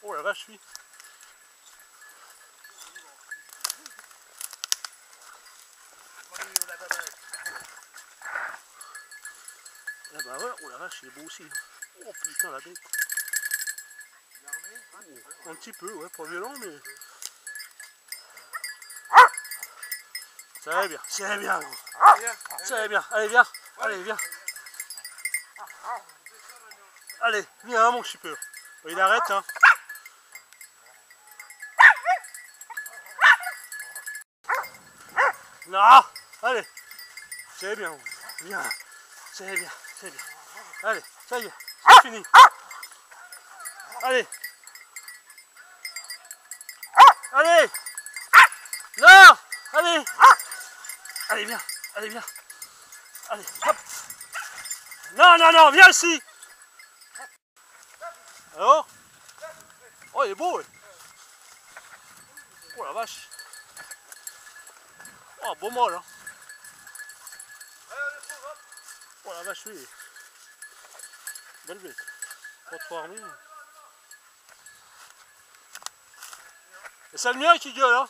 Oh la vache, oui. Eh ben ouais, oh la vache, il est beau aussi. Oh putain, la bête. Oh, un petit peu, ouais, pas violent, mais... Ça va bien, c'est bien, gros. Ça va bien, allez, viens. Allez, viens. Allez, viens, mon chipeur. Il arrête, hein. Non, allez. C'est bien, viens. C'est bien, c'est bien. Allez, ça y est, c'est fini. Allez. Allez. Non. Allez. Allez, viens. Allez, viens. Allez, hop. Non, non, non, viens ici. Alors? Oh, il est beau, ouais. Oh la vache. Oh, beau mâle, hein. Oh la vache, oui. Belle bête. Pas trop armée. Et c'est le mien qui gueule, hein.